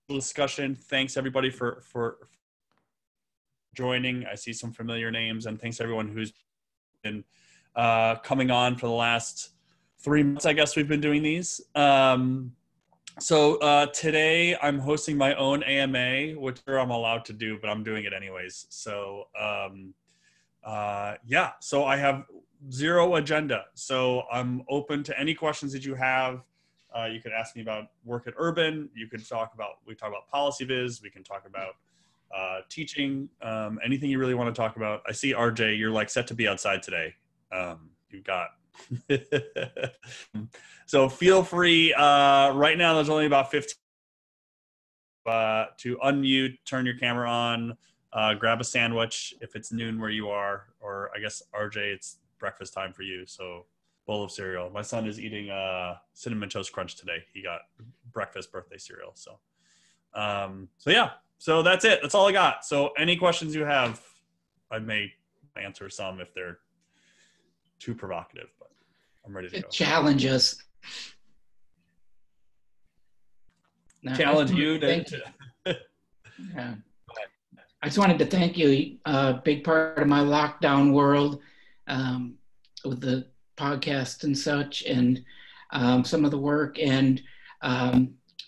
discussion. Thanks everybody for joining. I see some familiar names, and thanks everyone who's been coming on for the last 3 months. I guess we've been doing these. So today I'm hosting my own AMA, which I'm allowed to do, but I'm doing it anyways. So yeah, so I have zero agenda. So I'm open to any questions that you have. You could ask me about work at Urban. You could we talk about policy viz. We can talk about teaching, anything you really want to talk about. I see RJ, you're like set to be outside today. You've got, so feel free. Right now there's only about 15 to unmute, turn your camera on, grab a sandwich if it's noon where you are, or I guess RJ, it's breakfast time for you. So bowl of cereal. My son is eating Cinnamon Toast Crunch today. He got breakfast birthday cereal. So, so yeah, so that's it. That's all I got. So any questions you have, I may answer some if they're too provocative, but I'm ready to go. Challenge us. Challenge you to yeah. I just wanted to thank you. A big part of my lockdown world with the podcast and such, and some of the work, and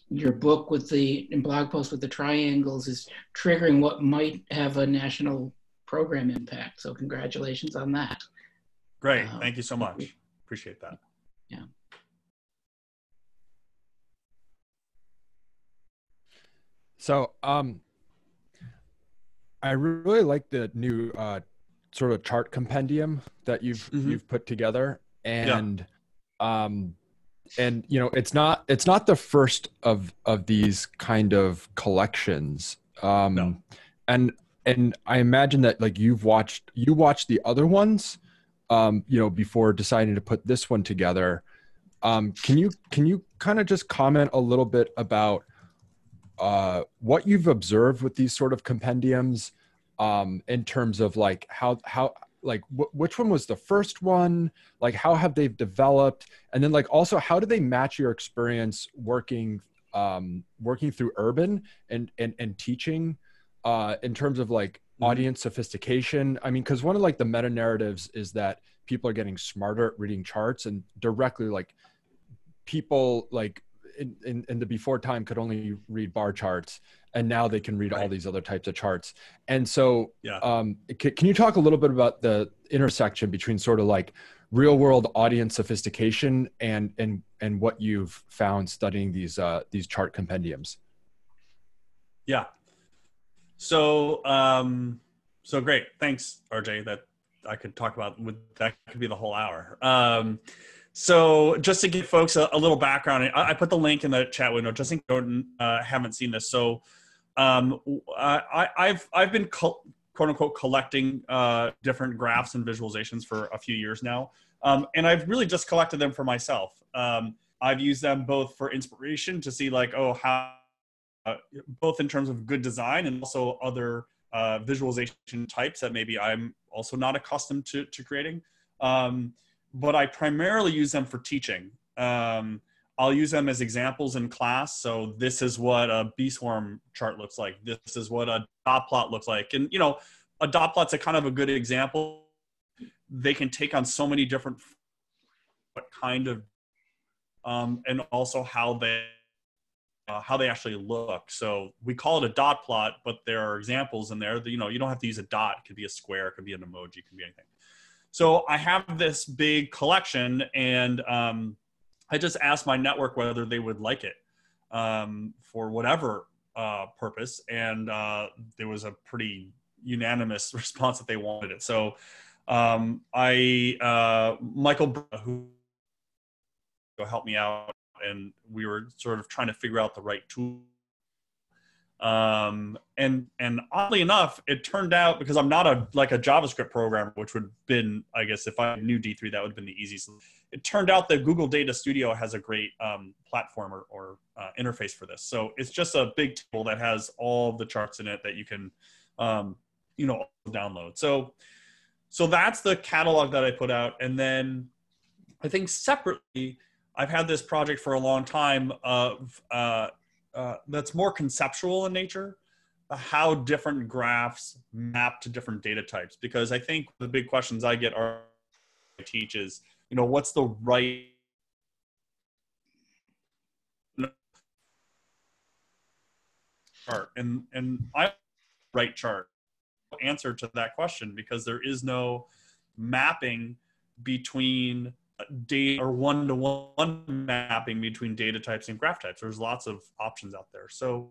your book and blog post with the triangles is triggering what might have a national program impact. So congratulations on that. Great. Thank you so much. Appreciate that. Yeah. So I really like the new sort of chart compendium that you've put together, and and you know, it's not the first of these kind of collections. No. And I imagine that like you watched the other ones, you know, before deciding to put this one together. Can you kind of just comment a little bit about what you've observed with these sort of compendiums, in terms of like how like which one was the first one, like how have they developed, and then like also how do they match your experience working through Urban and teaching, in terms of like audience sophistication? I mean, because one of like the meta narratives is that people are getting smarter at reading charts, and directly like people like in the before time could only read bar charts, and now they can read all these other types of charts. And so can you talk a little bit about the intersection between sort of like real world audience sophistication and what you've found studying these chart compendiums? Yeah. So so great. Thanks, RJ. That I could talk about that could be the whole hour. So just to give folks a little background, I put the link in the chat window just in case you haven't seen this. So I've been quote unquote collecting different graphs and visualizations for a few years now, and I've really just collected them for myself. I've used them both for inspiration to see like, oh, how both in terms of good design and also other visualization types that maybe I'm also not accustomed to creating. But I primarily use them for teaching. I'll use them as examples in class. So this is what a B-swarm chart looks like. This is what a dot plot looks like. And, you know, a dot plot's a kind of a good example. They can take on so many different, what kind of, and also how they actually look. So we call it a dot plot, but there are examples in there that, you know, you don't have to use a dot. It could be a square, it could be an emoji, it could be anything. So I have this big collection, and I just asked my network whether they would like it for whatever purpose, and there was a pretty unanimous response that they wanted it. So Michael, who helped me out, and we were sort of trying to figure out the right tool. And oddly enough, it turned out, because I'm not a JavaScript programmer, which would have been, I guess, if I knew D3, that would have been the easiest. It turned out that Google Data Studio has a great platform or interface for this. So it's just a big tool that has all the charts in it that you can, you know, download. So that's the catalog that I put out. And then I think separately, I've had this project for a long time of that's more conceptual in nature, how different graphs map to different data types. Because I think the big questions I get are, I teach is, what's the right chart? And I right chart answer to that question, because there is no mapping between data, or one-to-one mapping between data types and graph types. There's lots of options out there. So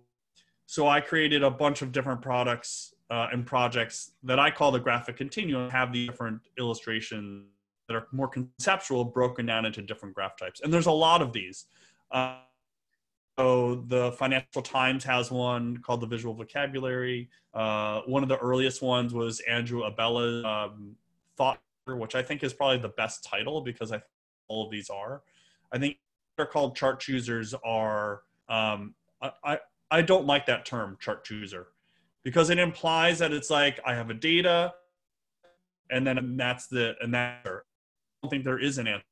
I created a bunch of different products and projects that I call the Graphic Continuum, have the different illustrations that are more conceptual, broken down into different graph types. And there's a lot of these. So the Financial Times has one called the Visual Vocabulary. One of the earliest ones was Andrew Abella's Thought, which I think is probably the best title, because I think all of these are. I think they're called chart choosers are, I don't like that term, chart chooser, because it implies that it's like, I have a data and then that's the, and that, I don't think there is an answer.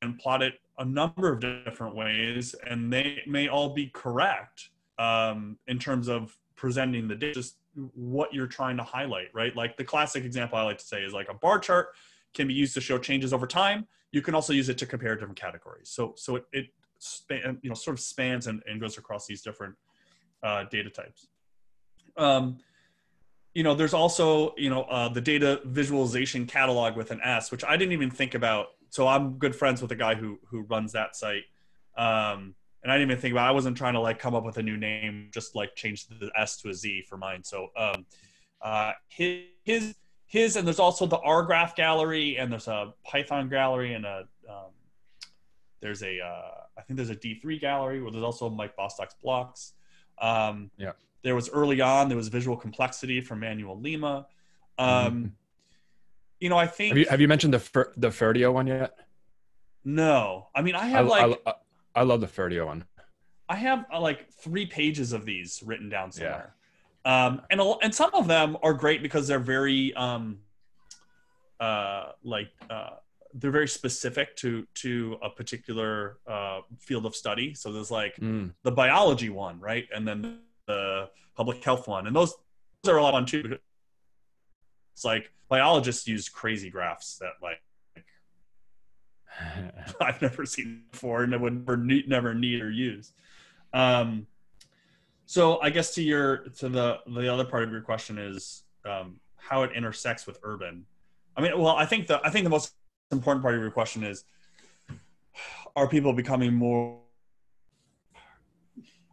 And plot it a number of different ways, and they may all be correct in terms of presenting the data, just what you're trying to highlight, right? Like the classic example I like to say is like a bar chart can be used to show changes over time. You can also use it to compare different categories. So it sort of spans and goes across these different data types. There's also, the data visualization catalog with an S, which I didn't even think about. So I'm good friends with the guy who runs that site. And I didn't even think about, I wasn't trying to like come up with a new name, just like change the S to a Z for mine. So his, and there's also the R graph gallery, and there's a Python gallery, and there's a, I think there's a D3 gallery where there's also Mike Bostock's blocks. Yeah. There was early on, there was visual complexity from Manuel Lima. I think. Have you mentioned the Ferdio one yet? No, I mean, I have I love the Ferdio one. I have like 3 pages of these written down somewhere. Yeah. And some of them are great because they're very they're very specific to a particular field of study. So there's like the biology one, right? And then the public health one. And those are a lot of fun too. It's like biologists use crazy graphs that like I've never seen before and I would never need or use. So I guess to the other part of your question is how it intersects with urban. I mean, well, I think the most important part of your question is, are people becoming more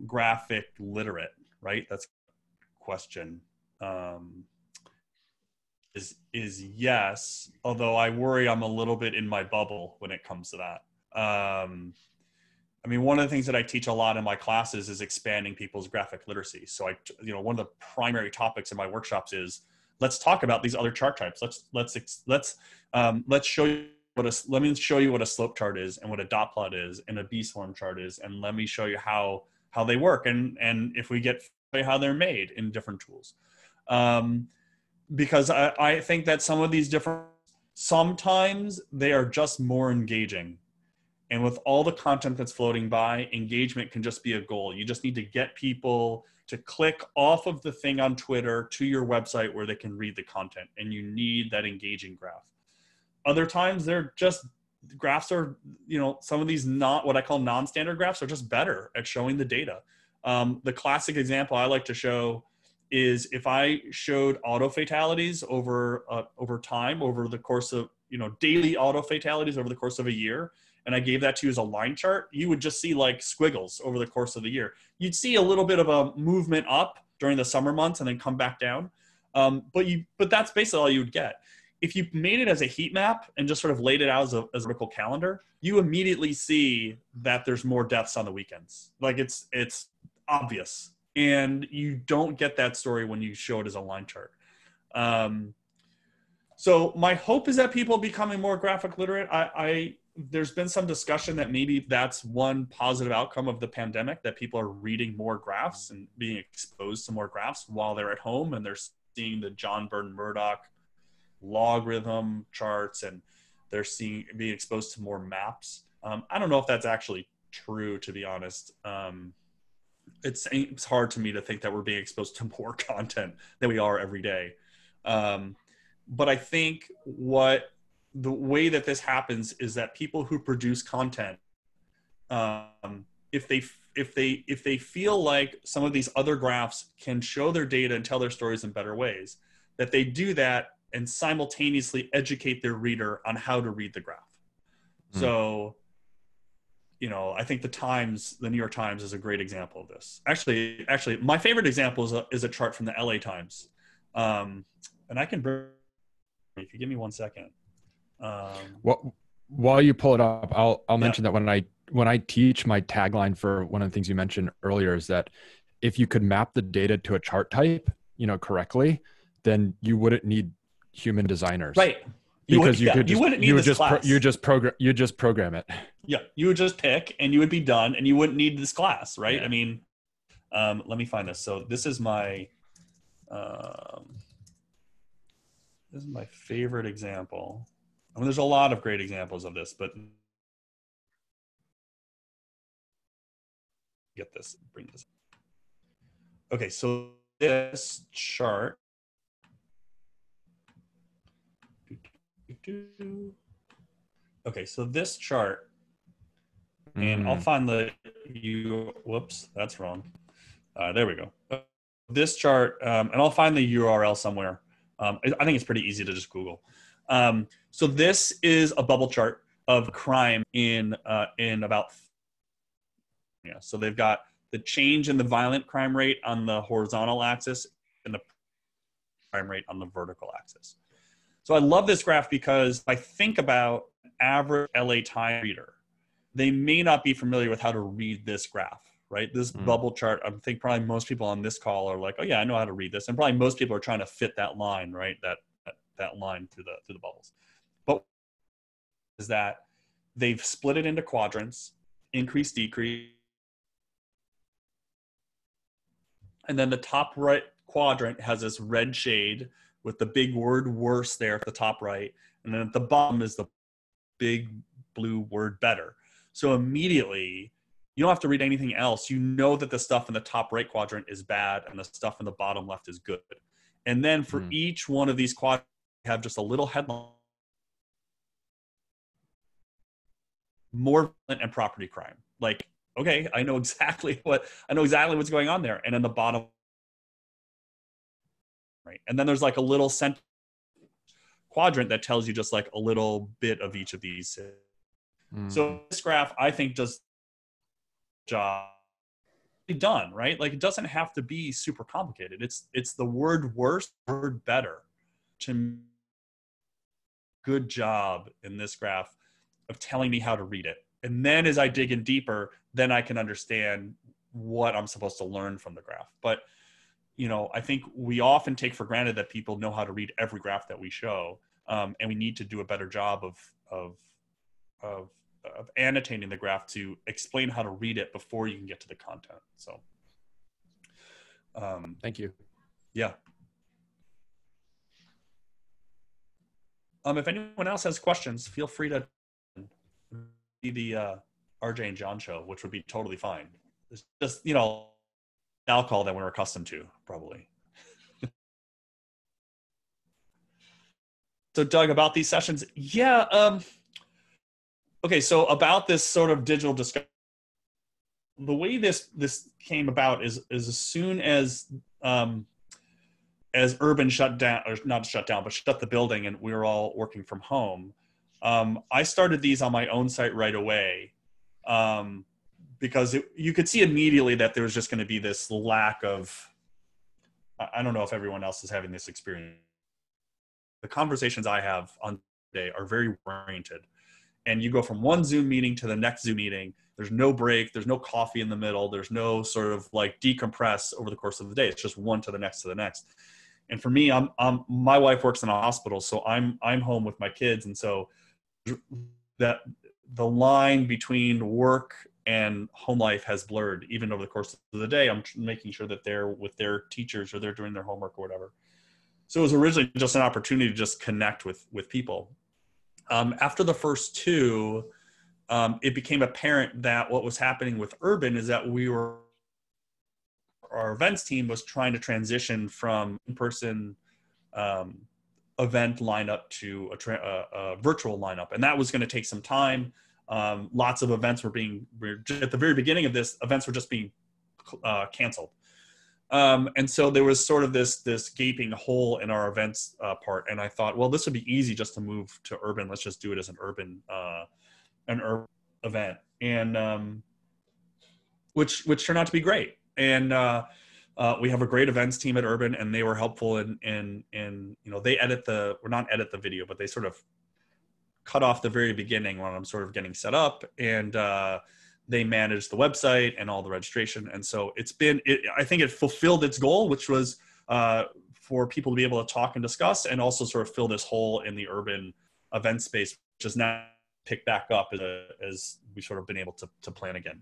graphic literate, right? That's the question. Is yes, although I worry I'm a little bit in my bubble when it comes to that. I mean, one of the things that I teach a lot in my classes is expanding people's graphic literacy. So one of the primary topics in my workshops is, let's talk about these other chart types. Let's show you let me show you what a slope chart is and what a dot plot is and a B-swarm chart is, and let me show you how they work and if we get how they're made in different tools. Because I think that some of these sometimes they are just more engaging. And with all the content that's floating by, engagement can just be a goal. You just need to get people to click off of the thing on Twitter to your website where they can read the content, and you need that engaging graph. Other times they're just, graphs are, some of these what I call non-standard graphs are just better at showing the data. The classic example I like to show is if I showed auto fatalities over time, over the course of, daily auto fatalities over the course of a year, and I gave that to you as a line chart, you would just see like squiggles over the course of the year. You'd see a little bit of a movement up during the summer months and then come back down. But that's basically all you would get. If you made it as a heat map and just sort of laid it out as a vertical calendar, you immediately see that there's more deaths on the weekends. Like it's obvious. And you don't get that story when you show it as a line chart. So my hope is that people are becoming more graphic literate. There's been some discussion that maybe that's one positive outcome of the pandemic, that people are reading more graphs and being exposed to more graphs while they're at home, and they're seeing the John Burton Murdoch logarithm charts and they're being exposed to more maps. I don't know if that's actually true, to be honest. It's hard to me to think that we're being exposed to more content than we are every day. But I think the way that this happens is that people who produce content, if they feel like some of these other graphs can show their data and tell their stories in better ways, that they do that and simultaneously educate their reader on how to read the graph. So, I think the New York Times is a great example of this. Actually, my favorite example is a chart from the LA Times. And I can bring, if you give me 1 second. Well, while you pull it up, I'll mention that when I teach, my tagline for one of the things you mentioned earlier is that if you could map the data to a chart type, correctly, then you wouldn't need human designers. Right. You wouldn't need this class. You just program it. Yeah, you would just pick and you would be done and you wouldn't need this class, right? Yeah. I mean, let me find this. So this is my favorite example. I mean, there's a lot of great examples of this, but bring this. Okay, so this chart. Okay, so this chart, and I'll find whoops, that's wrong. There we go. This chart, and I'll find the URL somewhere. I think it's pretty easy to just Google. So this is a bubble chart of crime in about, so they've got the change in the violent crime rate on the horizontal axis and the crime rate on the vertical axis. So I love this graph because I think about average LA Times reader. They may not be familiar with how to read this graph, right? This bubble chart, I think probably most people on this call are like, oh yeah, I know how to read this. And probably most people are trying to fit that line, right? That line through the bubbles. But is that they've split it into quadrants, increase, decrease. And then the top right quadrant has this red shade with the big word worse there at the top right. And then at the bottom is the big blue word better. So immediately, you don't have to read anything else. You know that the stuff in the top right quadrant is bad and the stuff in the bottom left is good. And then for each one of these quadrants, you have just a little headline. More violent and property crime. Like, okay, I know exactly what's going on there. And in the bottom, right? And then there's like a little quadrant that tells you just like a little bit of each of these. So this graph, I think, does job done, right? Like, it doesn't have to be super complicated. It's the word worse, word better. To good job in this graph of telling me how to read it. And then as I dig in deeper, then I can understand what I'm supposed to learn from the graph. But I think we often take for granted that people know how to read every graph that we show, and we need to do a better job of annotating the graph to explain how to read it before you can get to the content. So, thank you. Yeah. If anyone else has questions, feel free to be the RJ and Jon show, which would be totally fine. It's just alcohol that we're accustomed to, probably. So Doug, about these sessions, okay, so about this sort of digital discovery, the way this came about is as soon as Urban shut down, or not shut down, but shut the building, and we were all working from home, I started these on my own site right away. Because you could see immediately that there was just going to be this lack of, I don't know if everyone else is having this experience. The conversations I have on day are very oriented. And you go from one Zoom meeting to the next Zoom meeting. There's no break. There's no coffee in the middle. There's no sort of like decompress over the course of the day. It's just one to the next to the next. And for me, my wife works in a hospital, so I'm home with my kids. And so that the line between work and home life has blurred even over the course of the day. I'm making sure that they're with their teachers or they're doing their homework or whatever. So it was originally just an opportunity to just connect with people. After the first two, it became apparent that what was happening with Urban is that our events team was trying to transition from in-person event lineup to a virtual lineup. And that was going to take some time. Lots of events were at the very beginning of this, events were just being canceled. And so there was sort of this gaping hole in our events part. And I thought, well, this would be easy just to move to Urban. Let's just do it as an urban event. And which turned out to be great. And we have a great events team at Urban, and they were helpful in they not edit the video, but they sort of cut off the very beginning when I'm sort of getting set up, and they manage the website and all the registration. And so I think it fulfilled its goal, which was for people to be able to talk and discuss, and also sort of fill this hole in the urban event space, which is now picked back up as we've sort of been able to plan again.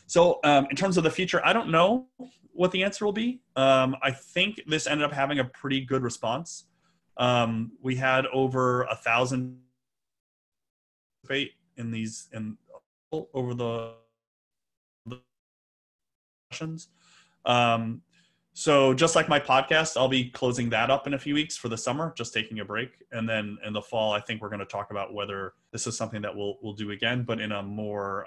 So in terms of the future, I don't know what the answer will be. I think this ended up having a pretty good response. We had over 1,000 over the sessions. So just like my podcast, I'll be closing that up in a few weeks for the summer, just taking a break. And then in the fall, I think we're going to talk about whether this is something that we'll do again, but in a more,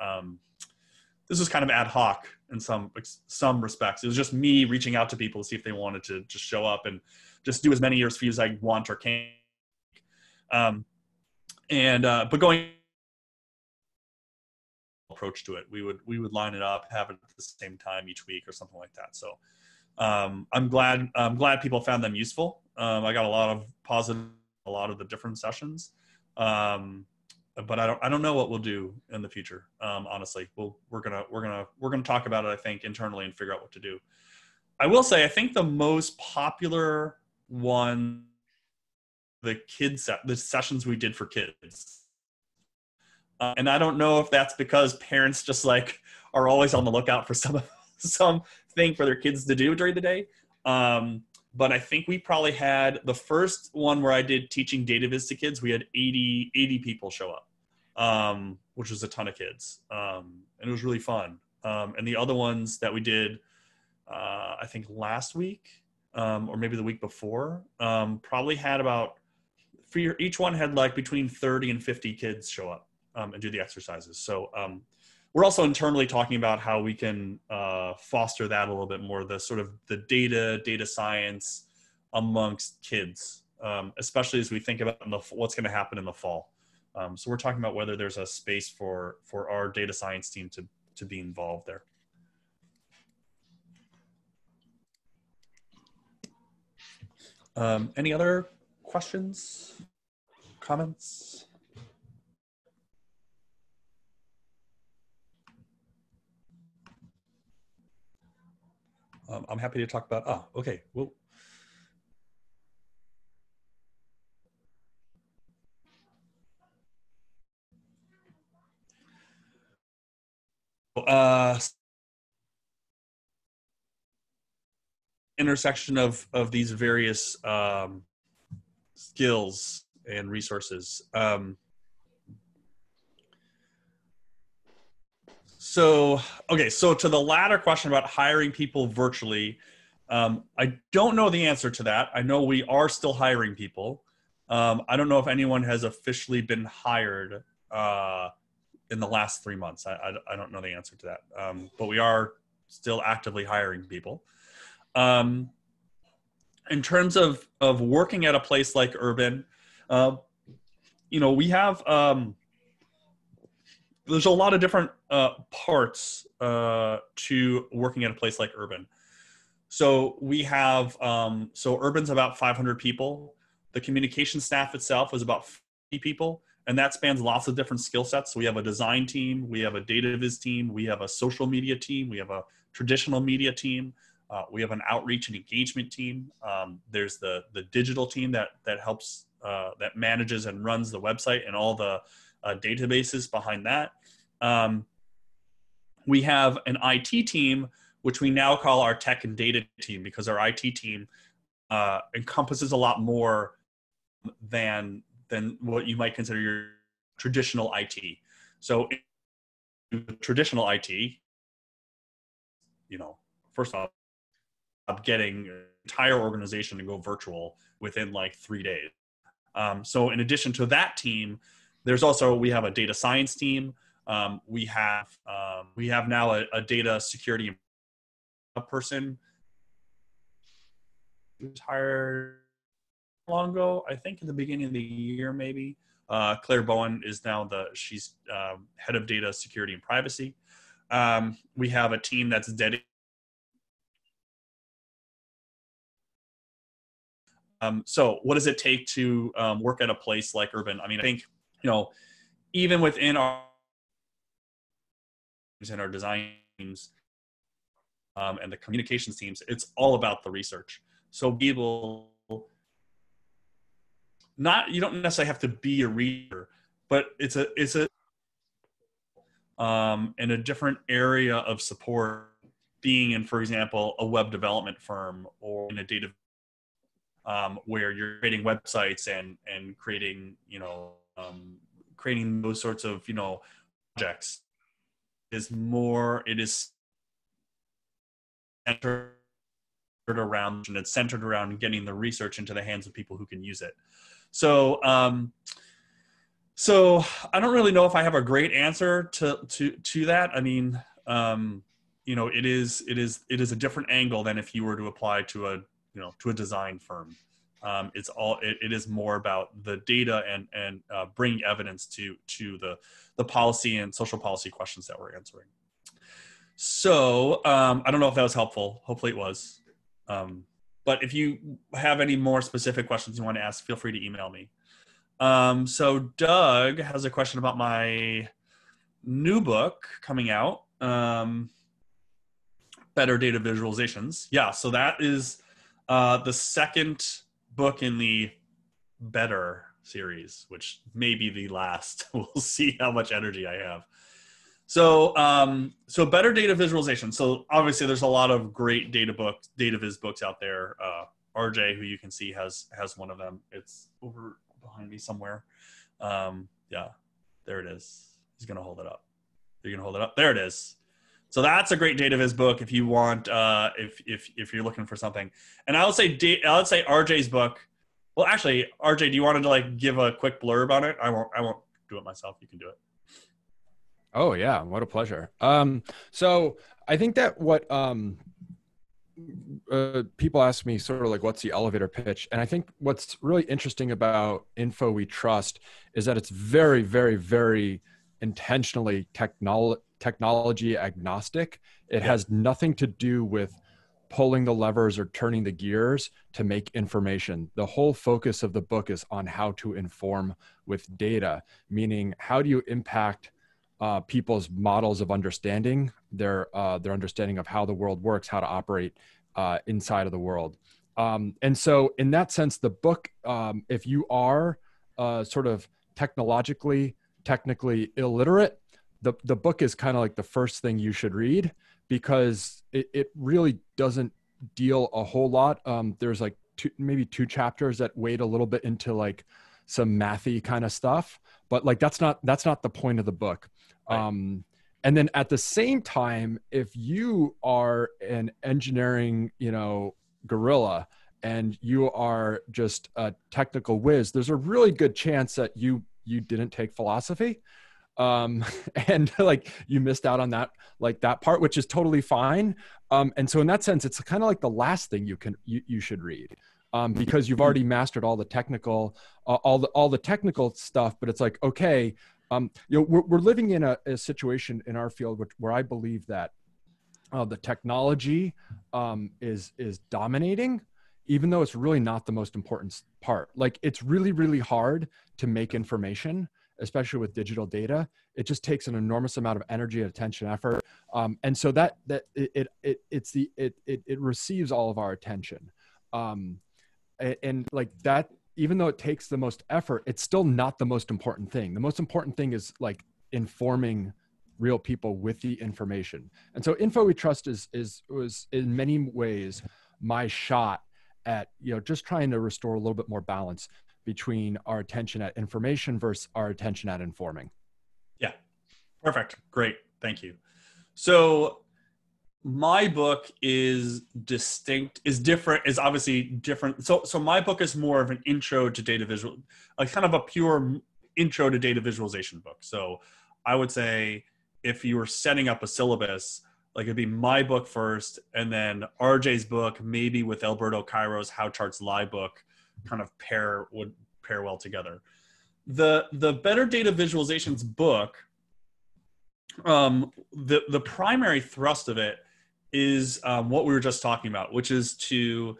this is kind of ad hoc in some respects. It was just me reaching out to people to see if they wanted to just show up and just do as many years for you as I want or can. But going approach to it, we would line it up, have it at the same time each week or something like that. So I'm glad people found them useful. I got a lot of positive, a lot of the different sessions. But I don't know what we'll do in the future. Honestly, we're gonna talk about it, I think, internally and figure out what to do. I will say, I think the most popular one, the sessions we did for kids. And I don't know if that's because parents just like are always on the lookout for something for their kids to do during the day. But I think we probably had the first one where I did teaching data viz to kids. We had 80 people show up, which was a ton of kids. And it was really fun. And the other ones that we did, I think last week, or maybe the week before, probably had each one had like between 30 and 50 kids show up and do the exercises. So we're also internally talking about how we can foster that a little bit more, the sort of the data science amongst kids, especially as we think about what's going to happen in the fall. So we're talking about whether there's a space for our data science team to be involved there. Any other questions, comments? I'm happy to talk about, okay. Well, intersection of these various skills and resources. So to the latter question about hiring people virtually, I don't know the answer to that. I know we are still hiring people. I don't know if anyone has officially been hired in the last 3 months. I don't know the answer to that. But we are still actively hiring people. In terms of working at a place like Urban, we have, there's a lot of different parts to working at a place like Urban. So we have, Urban's about 500 people. The communication staff itself is about 50 people, and that spans lots of different skill sets. So we have a design team, we have a data viz team, we have a social media team, we have a traditional media team, we have an outreach and engagement team. There's the digital team that helps, that manages and runs the website and all the databases behind that. We have an IT team, which we now call our tech and data team, because our IT team encompasses a lot more than what you might consider your traditional IT. So in traditional IT, first off, getting an entire organization to go virtual within like 3 days. So in addition to that team, we have a data science team. We have now a data security person retired long ago, I think in the beginning of the year, maybe. Claire Bowen is now she's head of data security and privacy. We have a team that's dedicated. So what does it take to work at a place like Urban? I mean, I think, even within our design teams and the communications teams, it's all about the research. So you don't necessarily have to be a reader, but it's a in a different area of support, being in, for example, a web development firm or in a data where you're creating websites and creating, creating those sorts of, projects it is centered around, and it's centered around getting the research into the hands of people who can use it. So, so I don't really know if I have a great answer to that. I mean, it is a different angle than if you were to apply to a design firm. It is more about the data and bringing evidence to the policy and social policy questions that we're answering. So I don't know if that was helpful. Hopefully it was. But if you have any more specific questions you want to ask, feel free to email me. So Doug has a question about my new book coming out, Better Data Visualizations. Yeah, so that is the second book in the Better series, which may be the last. We'll see how much energy I have. So, so Better Data Visualization. So obviously there's a lot of great data viz books out there. RJ, who you can see has one of them. It's over behind me somewhere. Yeah, there it is. He's going to hold it up. You're going to hold it up. There it is. So that's a great data viz book if you want, if you're looking for something. And I would say RJ's book. Well, actually, RJ, do you want to like give a quick blurb on it? I won't do it myself. You can do it. Oh yeah, what a pleasure. So I think that what people ask me sort of like, what's the elevator pitch? And I think what's really interesting about Info We Trust is that it's very, very, very intentionally technology agnostic. It has nothing to do with pulling the levers or turning the gears to make information. The whole focus of the book is on how to inform with data, meaning how do you impact people's models of understanding, their understanding of how the world works, how to operate inside of the world. And so in that sense, the book, if you are sort of technically illiterate, the book is kind of like the first thing you should read, because it really doesn't deal a whole lot. There's like maybe two chapters that wade a little bit into like some mathy kind of stuff, but like that's not the point of the book. Right. And then at the same time, if you are an engineering, gorilla and you are just a technical whiz, there's a really good chance that you didn't take philosophy. And like you missed out on that part, which is totally fine. And so in that sense, it's kind of like the last thing you should read, because you've already mastered all the technical, all the technical stuff. But it's like, okay, we're living in a situation in our field where I believe that the technology is dominating, even though it's really not the most important part. Like it's really, really hard to make information, especially with digital data. It just takes an enormous amount of energy, attention, effort. And so that it receives all of our attention. And like that, even though it takes the most effort, it's still not the most important thing. The most important thing is like informing real people with the information. And so Info We Trust was in many ways my shot at, just trying to restore a little bit more balance between our attention at information versus our attention at informing. Yeah, perfect. Great. Thank you. So my book is obviously different. So my book is more of an intro to data visual, like kind of a pure intro to data visualization book. So I would say if you were setting up a syllabus, like it'd be my book first, and then RJ's book, maybe with Alberto Cairo's How Charts Lie book, kind of would pair well together. The Better Data Visualizations book, the primary thrust of it is what we were just talking about, which is to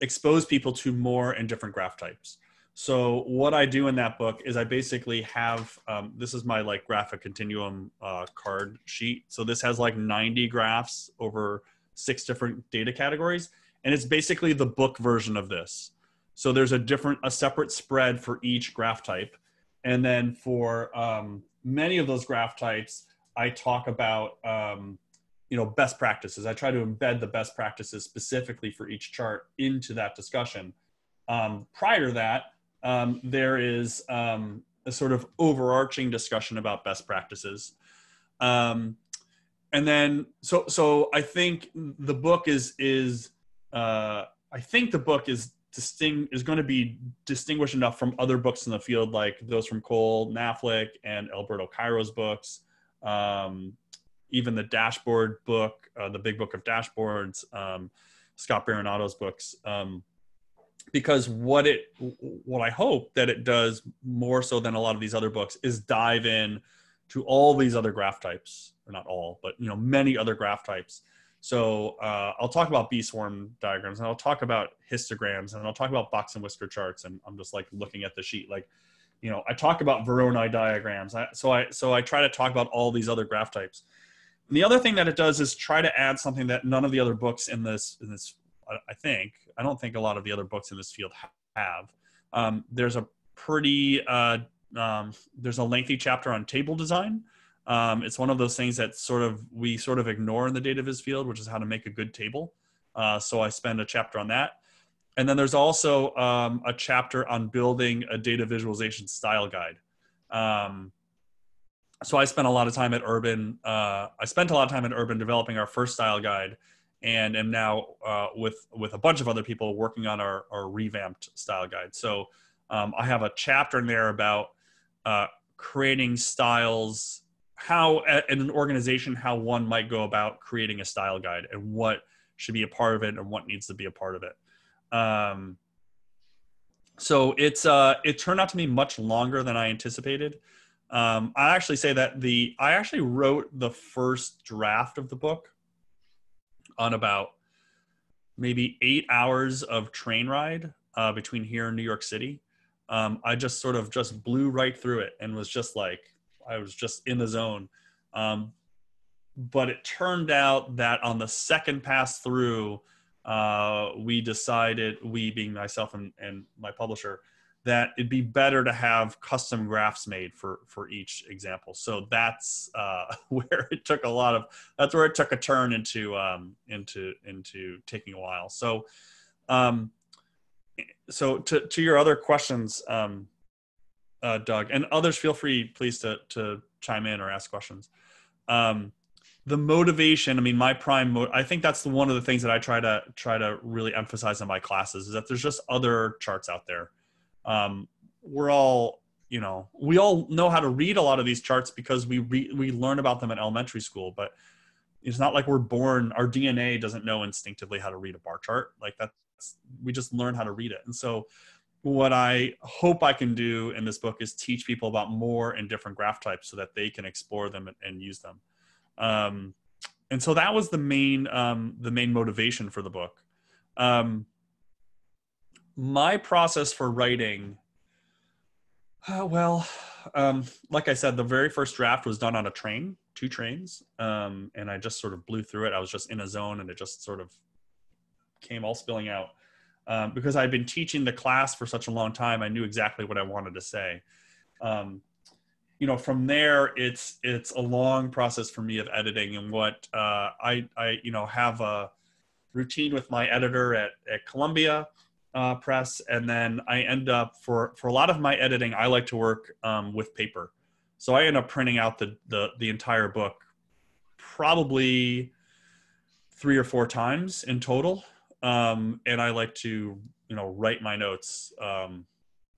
expose people to more and different graph types. So what I do in that book is I basically have, this is my like Graphic Continuum card sheet. So this has like 90 graphs over 6 different data categories. And it's basically the book version of this. So there's a separate spread for each graph type. And then for many of those graph types, I talk about, best practices. I try to embed the best practices specifically for each chart into that discussion. Prior to that, there is a sort of overarching discussion about best practices. And then, so I think the book is going to be distinguished enough from other books in the field, like those from Cole Knaflic and Alberto Cairo's books, even the dashboard book, the Big Book of Dashboards, Scott Baronato's books, because what I hope that it does more so than a lot of these other books is dive in to all these other graph types, or not all, but many other graph types. So I'll talk about B-swarm diagrams, and I'll talk about histograms, and I'll talk about box and whisker charts. And I'm just like looking at the sheet, like, I talk about Voronoi diagrams. So I try to talk about all these other graph types. And the other thing that it does is try to add something that none of the other books in this, I don't think a lot of the other books in this field have. There's a pretty, there's a lengthy chapter on table design. It's one of those things that we sort of ignore in the data viz field, which is how to make a good table. So I spend a chapter on that. And then there's also a chapter on building a data visualization style guide. So I spent a lot of time at Urban. I spent a lot of time at Urban developing our first style guide, and am now with a bunch of other people working on our revamped style guide. So I have a chapter in there about creating styles, how in an organization, how one might go about creating a style guide and what should be a part of it and what needs to be a part of it. So it turned out to be much longer than I anticipated. I actually say that I actually wrote the first draft of the book on about maybe 8 hours of train ride between here and New York City. I just sort of just blew right through it and was just like, I was just in the zone. But it turned out that on the second pass through, we decided, we being myself and my publisher, that it'd be better to have custom graphs made for each example. So that's where it took that's where it took a turn into taking a while. So, so to your other questions, Doug, and others, feel free, please, to chime in or ask questions. The motivation, I mean, I think that's one of the things that I try to really emphasize in my classes, is that there's just other charts out there. We all know how to read a lot of these charts because we learn about them in elementary school, but it's not like we're born, our DNA doesn't know instinctively how to read a bar chart. Like we just learn how to read it. And so what I hope I can do in this book is teach people about more and different graph types so that they can explore them and use them. And so that was the main motivation for the book. My process for writing, like I said, the very first draft was done on a train, 2 trains. And I just sort of blew through it. I was just in a zone and it just sort of came all spilling out. Because I'd been teaching the class for such a long time, I knew exactly what I wanted to say. From there, it's a long process for me of editing, and what I have a routine with my editor at Columbia. press, and then I end up for a lot of my editing, I like to work with paper. So I end up printing out the entire book probably 3 or 4 times in total. And I like to, write my notes.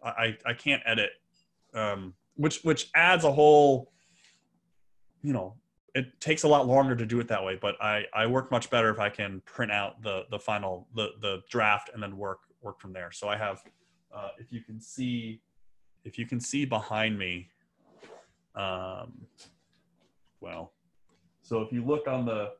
I can't edit, which adds a whole, it takes a lot longer to do it that way, but I work much better if I can print out the final, the draft, and then work from there. So I have, if you can see behind me, so if you look on the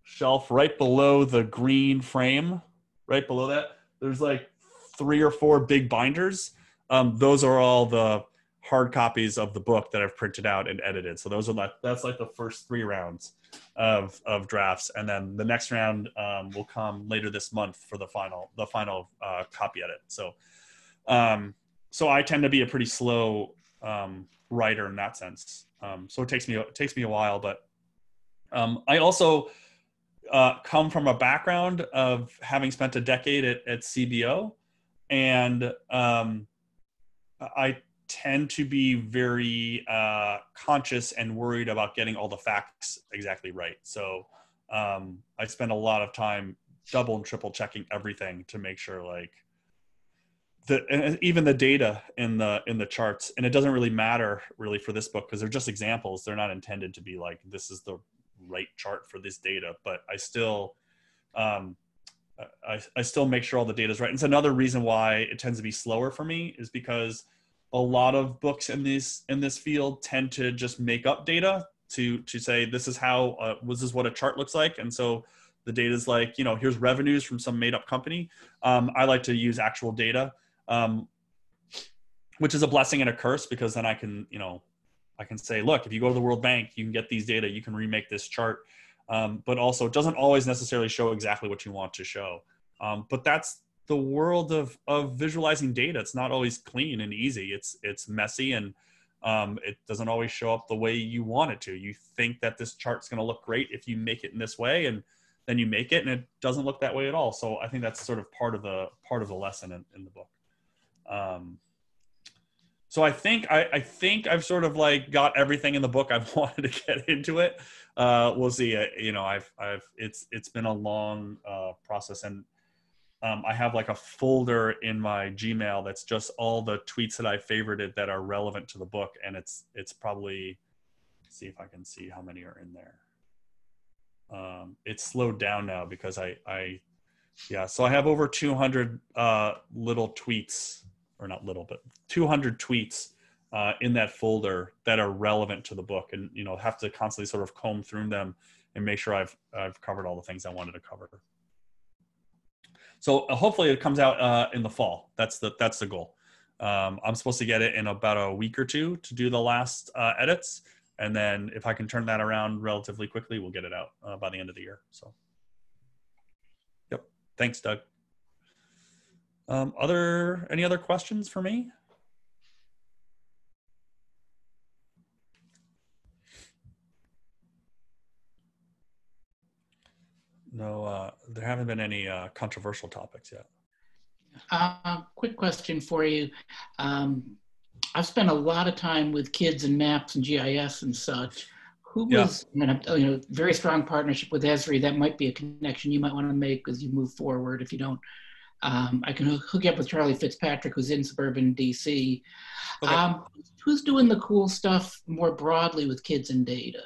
shelf right below the green frame, right below that, there's like 3 or 4 big binders. Those are all the hard copies of the book that I've printed out and edited. So that's like the first 3 rounds of drafts, and then the next round will come later this month for the final copy edit. So so I tend to be a pretty slow writer in that sense. So it takes me a while, but I also come from a background of having spent a decade at CBO, and I tend to be very conscious and worried about getting all the facts exactly right. So I spend a lot of time double and triple checking everything to make sure, like, and even the data in the charts. And it doesn't really matter really for this book because they're just examples. They're not intended to be like, this is the right chart for this data, but I still I still make sure all the data is right. And it's another reason why it tends to be slower for me, is because a lot of books in this field tend to just make up data to say, this is how this is what a chart looks like. And so the data is like, here's revenues from some made up company. I like to use actual data, which is a blessing and a curse, because then I can say, look, if you go to the World Bank, you can get these data, you can remake this chart. But also it doesn't always necessarily show exactly what you want to show. But that's the world of visualizing data. It's not always clean and easy. It's messy, and it doesn't always show up the way you want it to. You think that this chart's going to look great if you make it in this way, and then you make it and it doesn't look that way at all. So I think that's sort of part of the lesson in the book. So I think I've sort of like got everything in the book I've wanted to get into it. We'll see. It's been a long process, and I have like a folder in my Gmail that's just all the tweets that I favorited that are relevant to the book, and it's probably, let's see if I can see how many are in there. It's slowed down now because so I have over 200 little tweets, or not little, but 200 tweets in that folder that are relevant to the book, and have to constantly sort of comb through them and make sure I've covered all the things I wanted to cover. So hopefully it comes out in the fall. That's the goal. I'm supposed to get it in about a week or 2 to do the last edits, and then if I can turn that around relatively quickly, we'll get it out by the end of the year. So, yep. Thanks, Doug. Any other questions for me? No, there haven't been any controversial topics yet. Quick question for you. I've spent a lot of time with kids and maps and GIS and such. Very strong partnership with Esri. That might be a connection you might want to make as you move forward. If you don't, I can hook you up with Charlie Fitzpatrick, who's in suburban DC. Okay. Who's doing the cool stuff more broadly with kids and data?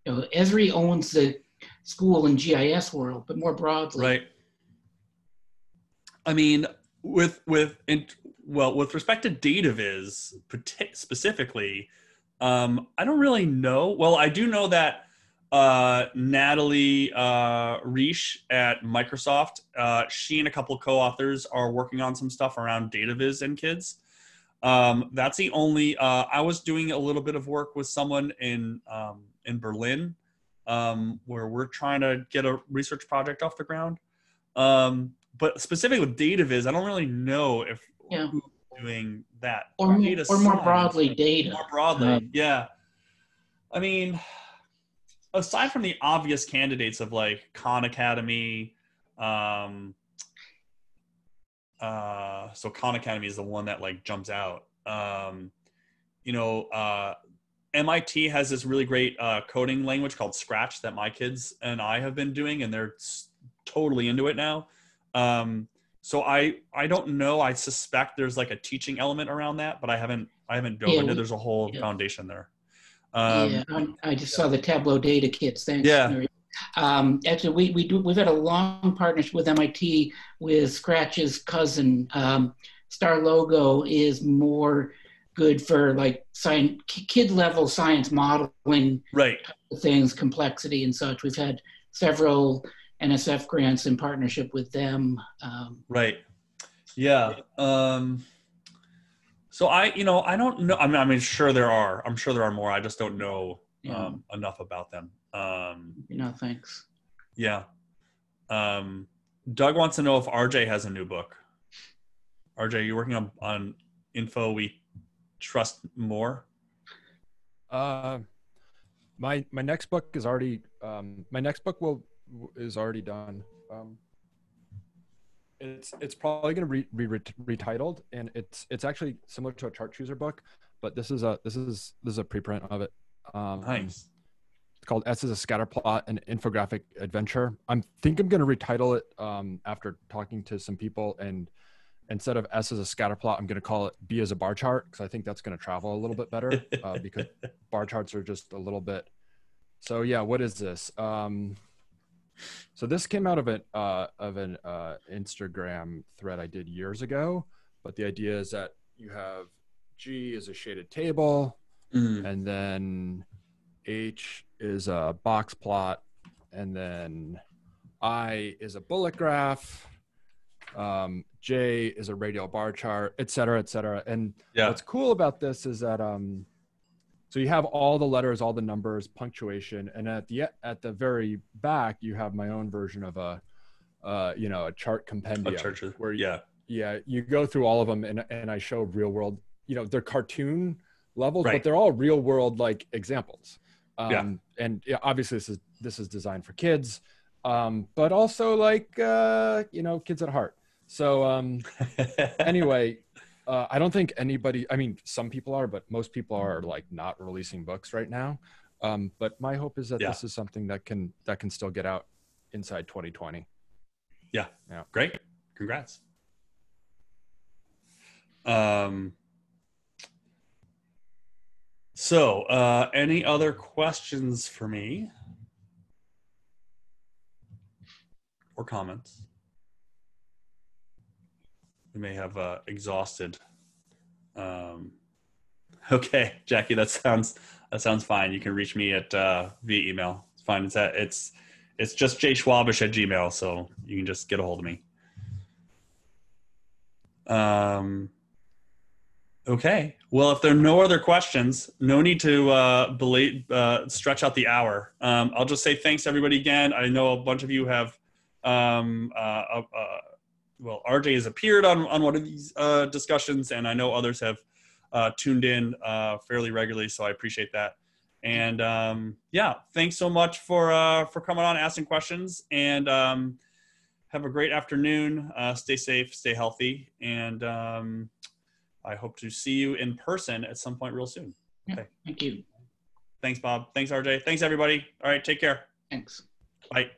Esri owns the school and GIS world, but more broadly. Right. I mean, with respect to data viz specifically, I don't really know. Well, I do know that Natalie Reish at Microsoft, she and a couple of co-authors are working on some stuff around data viz and kids. That's the only, I was doing a little bit of work with someone in Berlin, where we're trying to get a research project off the ground. But specifically with data viz, I don't really know if who's doing that. Or more broadly data. More broadly, yeah. I mean, aside from the obvious candidates of like Khan Academy, so Khan Academy is the one that like jumps out. MIT has this really great coding language called Scratch that my kids and I have been doing, and they're totally into it now. So I don't know. I suspect there's like a teaching element around that, but I haven't dove into. There's a whole foundation there. I just saw the Tableau data kits. Thanks. Yeah. Actually, we've had a long partnership with MIT with Scratch's cousin. Star Logo is more good for like kid level science modeling, right? Things, complexity and such. We've had several NSF grants in partnership with them. Right. Yeah. So I don't know. I mean, sure there are. I'm sure there are more. I just don't know enough about them. Thanks. Yeah. Doug wants to know if RJ has a new book. RJ, you working on info we trust more? My next book is already is already done. It's probably going to be retitled, and it's actually similar to a chart chooser book, but this is a preprint of it. Nice. It's called S is a Scatter Plot, an Infographic Adventure. I'm going to retitle it after talking to some people, and instead of S as a scatter plot, I'm going to call it B as a bar chart, because I think that's going to travel a little bit better because bar charts are just a little bit. So yeah, what is this? So this came out of an Instagram thread I did years ago, but the idea is that you have G is a shaded table, and then H is a box plot, and then I is a bullet graph, J is a radial bar chart, et cetera, et cetera. And what's cool about this is that so you have all the letters, all the numbers, punctuation, and at the very back you have my own version of a chart compendium where you go through all of them, and I show real world, they're cartoon levels, but they're all real world like examples. And obviously this is designed for kids, but also like kids at heart. So anyway, I don't think anybody, I mean, some people are, but most people are like not releasing books right now. But my hope is that this is something that can still get out inside 2020. Yeah. Great. Congrats. So any other questions for me or comments? We may have exhausted. Okay, Jackie, that sounds fine. You can reach me at via email. It's fine. It's just jschwabish@gmail.com, so you can just get a hold of me. Okay. Well, if there are no other questions, no need to stretch out the hour. I'll just say thanks everybody again. I know a bunch of you have RJ has appeared on one of these discussions, and I know others have tuned in fairly regularly, so I appreciate that. And thanks so much for coming on, asking questions, and have a great afternoon. Stay safe, stay healthy, and I hope to see you in person at some point real soon. Okay. Thank you. Thanks, Bob. Thanks, RJ. Thanks, everybody. All right, take care. Thanks. Bye.